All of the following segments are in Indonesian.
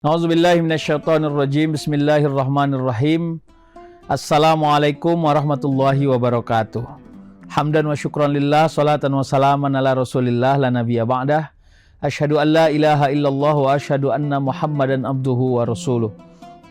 A'udzubillahi minasyaitonirrajim. Bismillahirrahmanirrahim. Assalamualaikum warahmatullahi wabarakatuh. Hamdan wa syukran lillah, salatan wa salaman ala rasulillah la nabiyya ba'dah. Asyhadu an la ilaha illallah wa asyhadu anna Muhammadan abduhu wa rasuluh.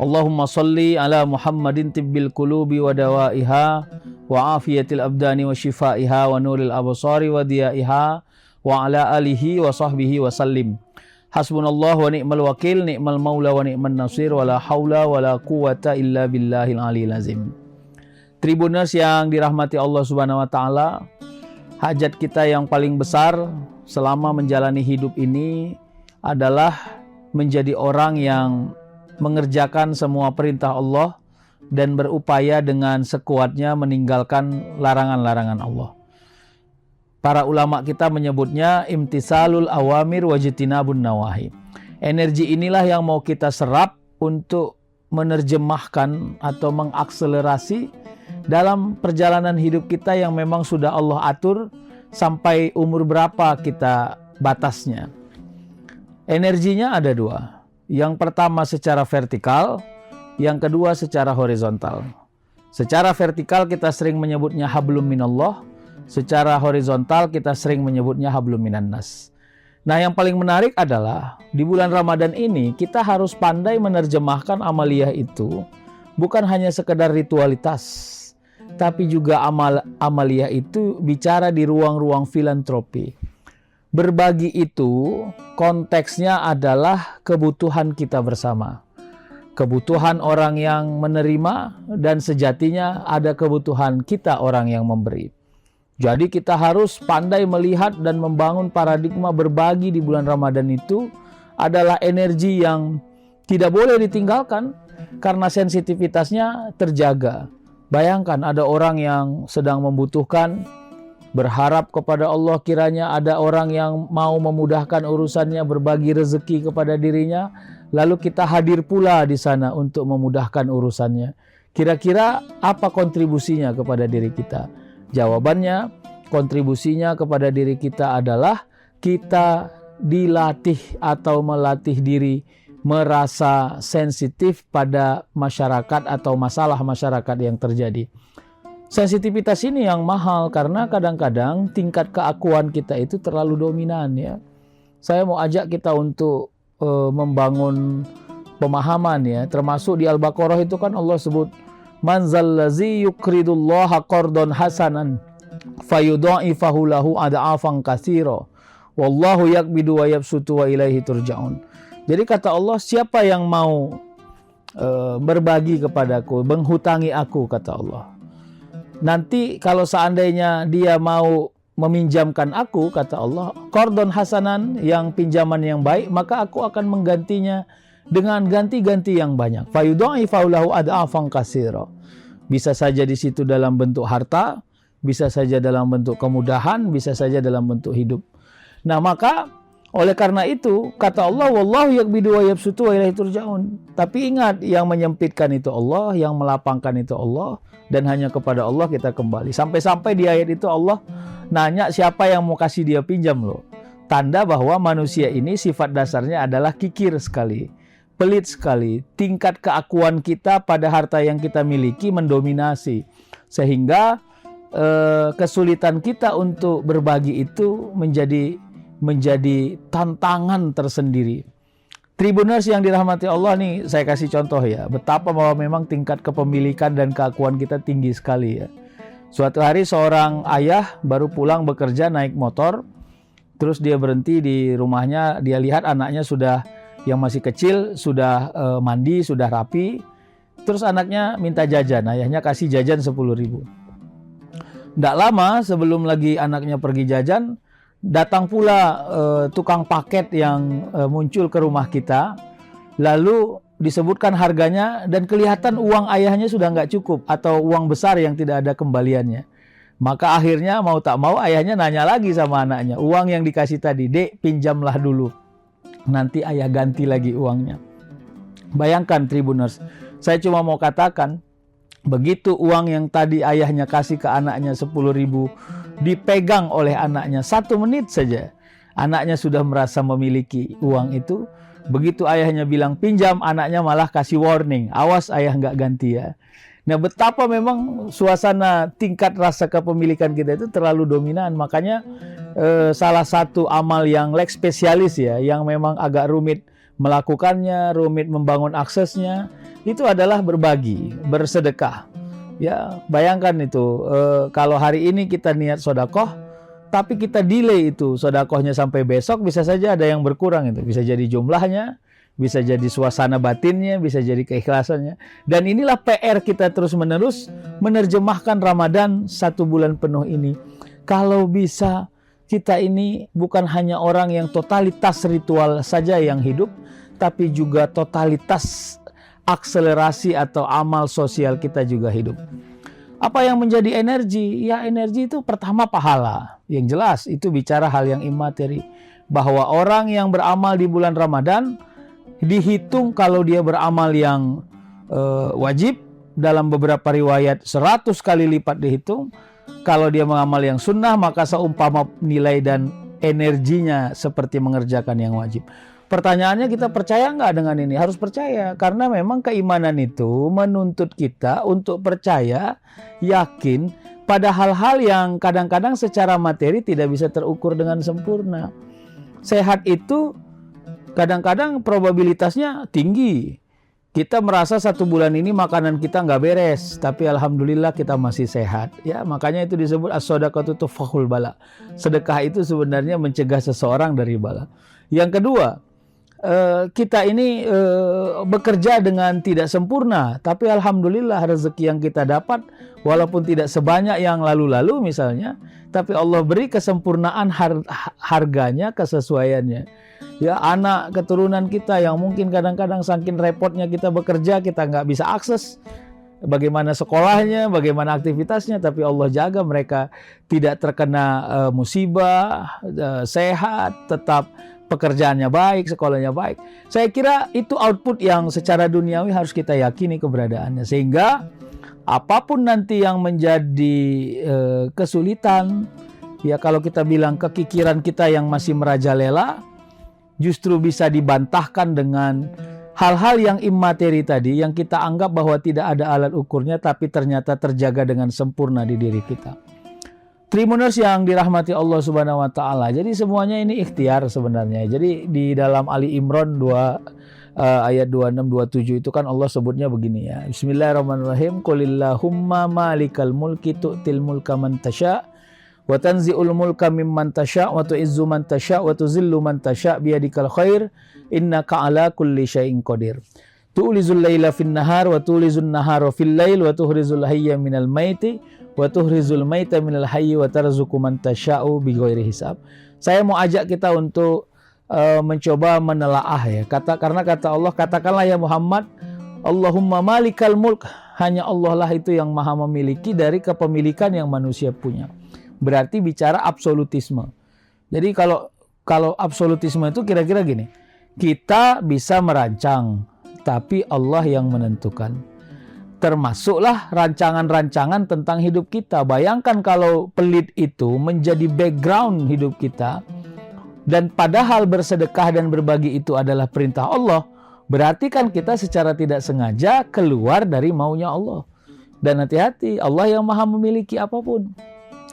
Allahumma salli ala Muhammadin tibbil qulubi wa dawaiha wa afiyatil abdani wa shifaiha wa nuril absari wa diyaiha wa ala alihi wa sahbihi wa sallim. Hasbunallah wa ni'mal wakil, ni'mal maula wa ni'man nasir, wa la haula wa la quwata illa billahil aliyil azim. Tribuners yang dirahmati Allah Subhanahu wa taala, hajat kita yang paling besar selama menjalani hidup ini adalah menjadi orang yang mengerjakan semua perintah Allah dan berupaya dengan sekuatnya meninggalkan larangan-larangan Allah. Para ulama kita menyebutnya imtisalul awamir wajtinabun nawahi. Energi inilah yang mau kita serap untuk menerjemahkan atau mengakselerasi dalam perjalanan hidup kita yang memang sudah Allah atur sampai umur berapa kita batasnya. Energinya ada dua. Yang pertama secara vertikal, yang kedua secara horizontal. Secara vertikal kita sering menyebutnya hablum minallah. Secara horizontal kita sering menyebutnya hablum minan nas. Nah, yang paling menarik adalah di bulan Ramadan ini kita harus pandai menerjemahkan amaliyah itu bukan hanya sekedar ritualitas, tapi juga amaliyah itu bicara di ruang-ruang filantropi. Berbagi itu konteksnya adalah kebutuhan kita bersama. Kebutuhan orang yang menerima dan sejatinya ada kebutuhan kita orang yang memberi. Jadi kita harus pandai melihat dan membangun paradigma berbagi di bulan Ramadan itu adalah energi yang tidak boleh ditinggalkan karena sensitivitasnya terjaga. Bayangkan ada orang yang sedang membutuhkan, berharap kepada Allah kiranya ada orang yang mau memudahkan urusannya, berbagi rezeki kepada dirinya, lalu kita hadir pula di sana untuk memudahkan urusannya. Kira-kira apa kontribusinya kepada diri kita? Jawabannya, kontribusinya kepada diri kita adalah kita dilatih atau melatih diri merasa sensitif pada masyarakat atau masalah masyarakat yang terjadi. Sensitivitas ini yang mahal karena kadang-kadang tingkat keakuan kita itu terlalu dominan ya. Saya mau ajak kita untuk membangun pemahaman ya, termasuk di Al-Baqarah itu kan Allah sebut man zallazi yuqridullaha qardan hasanan fayudha'ifahu lahu ad'afan katsira wallahu yaqbidu wa yabsutu wa ilaihi turja'un. Jadi kata Allah, siapa yang mau berbagi kepadaku, menghutangi aku, kata Allah, nanti kalau seandainya dia mau meminjamkan aku, kata Allah, qardon hasanan, yang pinjaman yang baik, maka aku akan menggantinya dengan ganti-ganti yang banyak. Fayudha'ifahu lahu ad'afan katsira. Bisa saja di situ dalam bentuk harta, bisa saja dalam bentuk kemudahan, bisa saja dalam bentuk hidup. Nah, maka oleh karena itu kata Allah, wallahu yaqbidu wa yabsutu wa ilaihi turja'un. Tapi ingat, yang menyempitkan itu Allah, yang melapangkan itu Allah, dan hanya kepada Allah kita kembali. Sampai-sampai di ayat itu Allah nanya siapa yang mau kasih dia pinjam loh. Tanda bahwa manusia ini sifat dasarnya adalah kikir sekali, pelit sekali. Tingkat keakuan kita pada harta yang kita miliki mendominasi, sehingga kesulitan kita untuk berbagi itu menjadi tantangan tersendiri. Tribuners yang dirahmati Allah nih, saya kasih contoh ya, betapa bahwa memang tingkat kepemilikan dan keakuan kita tinggi sekali ya. Suatu hari seorang ayah baru pulang bekerja naik motor, terus dia berhenti di rumahnya, dia lihat anaknya sudah, yang masih kecil, sudah mandi, sudah rapi. Terus anaknya minta jajan, ayahnya kasih jajan 10.000. Tidak lama sebelum lagi anaknya pergi jajan, datang pula tukang paket yang muncul ke rumah kita. Lalu disebutkan harganya dan kelihatan uang ayahnya sudah nggak cukup atau uang besar yang tidak ada kembaliannya. Maka akhirnya mau tak mau ayahnya nanya lagi sama anaknya, uang yang dikasih tadi, dek pinjamlah dulu, nanti ayah ganti lagi uangnya. Bayangkan Tribuners, saya cuma mau katakan, begitu uang yang tadi ayahnya kasih ke anaknya 10.000 dipegang oleh anaknya 1 menit saja, anaknya sudah merasa memiliki uang itu, Begitu ayahnya bilang pinjam, anaknya malah kasih warning, awas ayah nggak ganti ya. Nah, betapa memang suasana tingkat rasa kepemilikan kita itu terlalu dominan. Makanya salah satu amal yang leg spesialis ya, yang memang agak rumit melakukannya, rumit membangun aksesnya, itu adalah berbagi, bersedekah. Ya, bayangkan itu, kalau hari ini kita niat sodakoh, tapi kita delay itu sodakohnya sampai besok, bisa saja ada yang berkurang itu. Bisa jadi jumlahnya, bisa jadi suasana batinnya, bisa jadi keikhlasannya. Dan inilah PR kita terus-menerus menerjemahkan Ramadan 1 bulan penuh ini. Kalau bisa kita ini bukan hanya orang yang totalitas ritual saja yang hidup, tapi juga totalitas akselerasi atau amal sosial kita juga hidup. Apa yang menjadi energi? Ya, energi itu pertama pahala. Yang jelas itu bicara hal yang imateri. Bahwa orang yang beramal di bulan Ramadan dihitung kalau dia beramal yang wajib, dalam beberapa riwayat 100 kali lipat dihitung. Kalau dia mengamal yang sunnah, maka seumpama nilai dan energinya seperti mengerjakan yang wajib. Pertanyaannya, kita percaya nggak dengan ini? Harus percaya, karena memang keimanan itu menuntut kita untuk percaya, yakin pada hal-hal yang kadang-kadang secara materi tidak bisa terukur dengan sempurna. Sehat itu kadang-kadang probabilitasnya tinggi. Kita merasa 1 bulan ini makanan kita nggak beres, tapi alhamdulillah kita masih sehat. Ya, makanya itu disebut as-shadaqatu tufahul bala. Sedekah itu sebenarnya mencegah seseorang dari bala. Yang kedua, kita ini bekerja dengan tidak sempurna, tapi alhamdulillah rezeki yang kita dapat walaupun tidak sebanyak yang lalu-lalu misalnya, tapi Allah beri kesempurnaan harganya, kesesuaiannya. Ya, anak keturunan kita yang mungkin kadang-kadang saking repotnya kita bekerja, kita nggak bisa akses bagaimana sekolahnya, bagaimana aktivitasnya, tapi Allah jaga mereka tidak terkena musibah, sehat, tetap pekerjaannya baik, sekolahnya baik. Saya kira itu output yang secara duniawi harus kita yakini keberadaannya. Sehingga apapun nanti yang menjadi kesulitan, ya kalau kita bilang kekikiran kita yang masih merajalela, justru bisa dibantahkan dengan hal-hal yang imateri tadi, yang kita anggap bahwa tidak ada alat ukurnya, tapi ternyata terjaga dengan sempurna di diri kita. Trimuners yang dirahmati Allah Subhanahu wa Ta'ala. Jadi semuanya ini ikhtiar sebenarnya. Jadi di dalam Ali Imran 2 ayat 26-27 itu kan Allah sebutnya begini ya. Bismillahirrahmanirrahim. Qulillahumma malikal mulki tu'til mulka man tasya wa tanzi'ul mulka mimman tasya wa tu'izzu man tasya wa tuzillu man tasya biyadikal khair innaka ala kulli syai'in qadir. Tu'lizul laila fin nahar wa tu'lizun nahara fil lail wa tuhrizul hayya minal maiti wa tuhrizul maita minal hayyi wa tarzuqu man tasya'u bighairi hisab. Saya mau ajak kita untuk mencoba menelaah ya. Karena kata Allah, katakanlah ya Muhammad, Allahumma malikal mulk, hanya Allah lah itu yang maha memiliki dari kepemilikan yang manusia punya. Berarti bicara absolutisme. Jadi kalau absolutisme itu kira-kira gini, kita bisa merancang, tapi Allah yang menentukan. Termasuklah rancangan-rancangan tentang hidup kita. Bayangkan kalau pelit itu menjadi background hidup kita, dan padahal bersedekah dan berbagi itu adalah perintah Allah, berarti kan kita secara tidak sengaja keluar dari maunya Allah. Dan hati-hati, Allah yang maha memiliki apapun.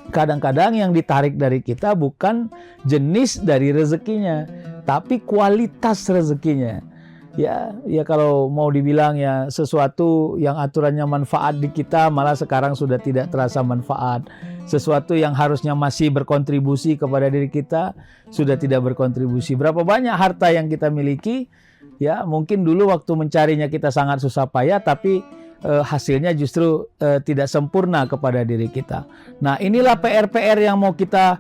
Kadang-kadang yang ditarik dari kita bukan jenis dari rezekinya, tapi kualitas rezekinya. Ya kalau mau dibilang ya sesuatu yang aturannya manfaat di kita malah sekarang sudah tidak terasa manfaat. Sesuatu yang harusnya masih berkontribusi kepada diri kita sudah tidak berkontribusi. Berapa banyak harta yang kita miliki, ya mungkin dulu waktu mencarinya kita sangat susah payah, tapi hasilnya justru tidak sempurna kepada diri kita. Nah, inilah PR-PR yang mau kita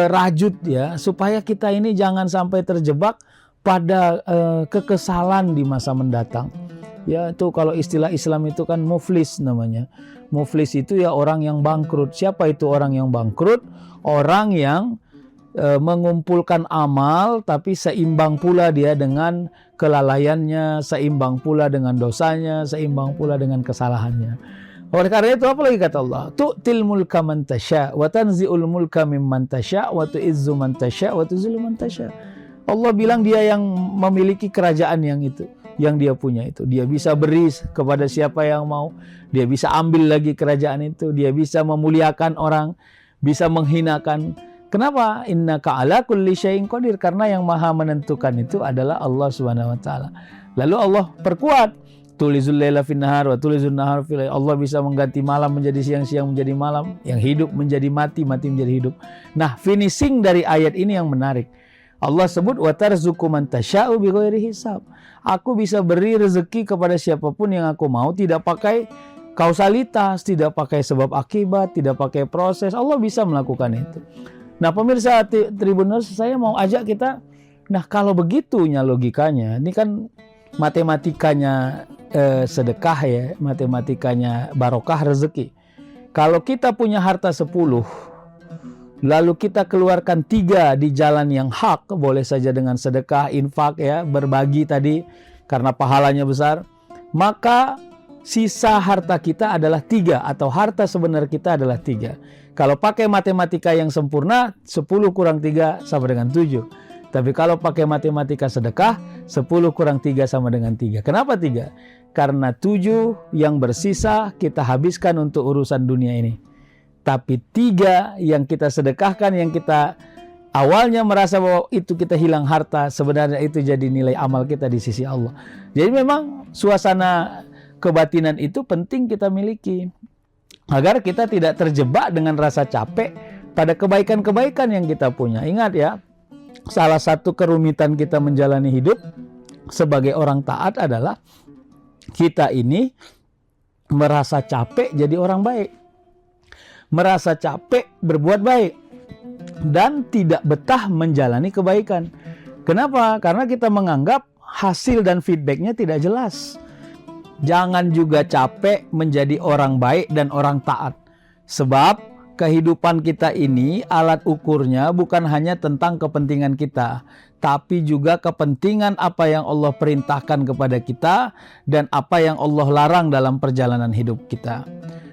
rajut ya, supaya kita ini jangan sampai terjebak pada kekesalan di masa mendatang. Ya, itu kalau istilah Islam itu kan muflis namanya. Muflis itu ya orang yang bangkrut. Siapa itu orang yang bangkrut? Orang yang mengumpulkan amal tapi seimbang pula dia dengan kelalaiannya, seimbang pula dengan dosanya, seimbang pula dengan kesalahannya. Oleh karena itu apa lagi kata Allah? Tu'til mulka man tasya wa tanzi'ul mulka mimman tasya wa tu'izzu man tasya wa tuzillu man tasya. Allah bilang dia yang memiliki kerajaan yang itu, yang dia punya itu. Dia bisa beri kepada siapa yang mau. Dia bisa ambil lagi kerajaan itu. Dia bisa memuliakan orang, bisa menghinakan. Kenapa? Innaka ala kulli syai'in qadir. Karena yang maha menentukan itu adalah Allah Subhanahu wa taala. Lalu Allah perkuat, tulizul laila fin nahar wa tulizun nahar fil lail. Allah bisa mengganti malam menjadi siang, siang menjadi malam, yang hidup menjadi mati, mati menjadi hidup. Nah, finishing dari ayat ini yang menarik. Allah sebut wa tarzuqu man tasya'u bighairi hisab. Aku bisa beri rezeki kepada siapapun yang aku mau, tidak pakai kausalitas, tidak pakai sebab akibat, tidak pakai proses. Allah bisa melakukan itu. Nah, pemirsa Tribuners, saya mau ajak kita, nah kalau begitunya logikanya, ini kan matematikanya sedekah ya, matematikanya barokah rezeki. Kalau kita punya harta 10, lalu kita keluarkan 3 di jalan yang hak, boleh saja dengan sedekah, infak ya, berbagi tadi karena pahalanya besar, maka sisa harta kita adalah 3 atau harta sebenar kita adalah 3. Kalau pakai matematika yang sempurna, 10 kurang 3 sama dengan 7. Tapi kalau pakai matematika sedekah, 10 kurang 3 sama dengan 3. Kenapa 3? Karena 7 yang bersisa kita habiskan untuk urusan dunia ini. Tapi 3 yang kita sedekahkan, yang kita awalnya merasa bahwa itu kita hilang harta, sebenarnya itu jadi nilai amal kita di sisi Allah. Jadi memang suasana kebatinan itu penting kita miliki, agar kita tidak terjebak dengan rasa capek pada kebaikan-kebaikan yang kita punya. Ingat ya, salah satu kerumitan kita menjalani hidup sebagai orang taat adalah kita ini merasa capek jadi orang baik, merasa capek berbuat baik, dan tidak betah menjalani kebaikan. Kenapa? Karena kita menganggap hasil dan feedbacknya tidak jelas. Jangan juga capek menjadi orang baik dan orang taat. Sebab kehidupan kita ini alat ukurnya bukan hanya tentang kepentingan kita, tapi juga kepentingan apa yang Allah perintahkan kepada kita dan apa yang Allah larang dalam perjalanan hidup kita.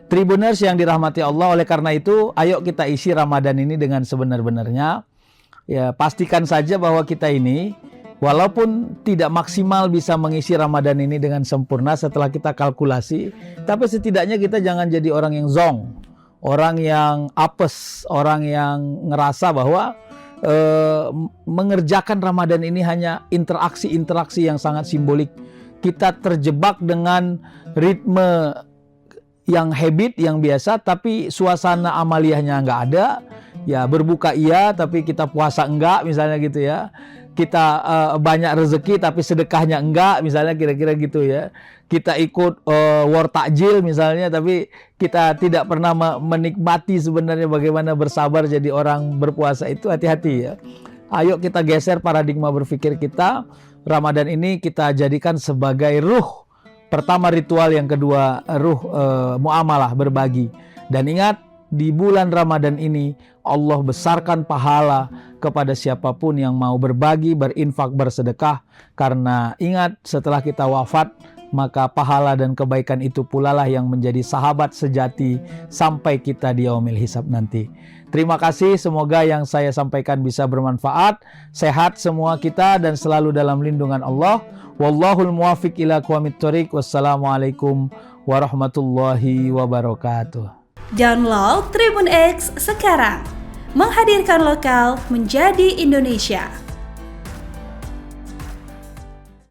Tribuners yang dirahmati Allah, oleh karena itu ayo kita isi Ramadan ini dengan sebenar-benarnya. Ya, pastikan saja bahwa kita ini walaupun tidak maksimal bisa mengisi Ramadan ini dengan sempurna setelah kita kalkulasi, tapi setidaknya kita jangan jadi orang yang zong, orang yang apes, orang yang ngerasa bahwa mengerjakan Ramadan ini hanya interaksi-interaksi yang sangat simbolik. Kita terjebak dengan ritme yang habit, yang biasa, tapi suasana amaliyahnya nggak ada. Ya, berbuka iya, tapi kita puasa enggak, misalnya gitu ya. Kita banyak rezeki, tapi sedekahnya enggak, misalnya kira-kira gitu ya. Kita ikut war takjil misalnya, tapi kita tidak pernah menikmati sebenarnya bagaimana bersabar jadi orang berpuasa itu. Hati-hati ya. Ayo kita geser paradigma berpikir kita. Ramadan ini kita jadikan sebagai ruh. Pertama ritual, yang kedua ruh muamalah, berbagi. Dan ingat, di bulan Ramadan ini Allah besarkan pahala kepada siapapun yang mau berbagi, berinfak, bersedekah. Karena ingat, setelah kita wafat, maka pahala dan kebaikan itu pula lah yang menjadi sahabat sejati sampai kita di yaumil hisab nanti. Terima kasih, semoga yang saya sampaikan bisa bermanfaat. Sehat semua kita dan selalu dalam lindungan Allah. Wallahul muwafiq ila aqwamit thoriq. Wassalamualaikum warahmatullahi wabarakatuh. Download Tribun X sekarang, menghadirkan lokal menjadi Indonesia.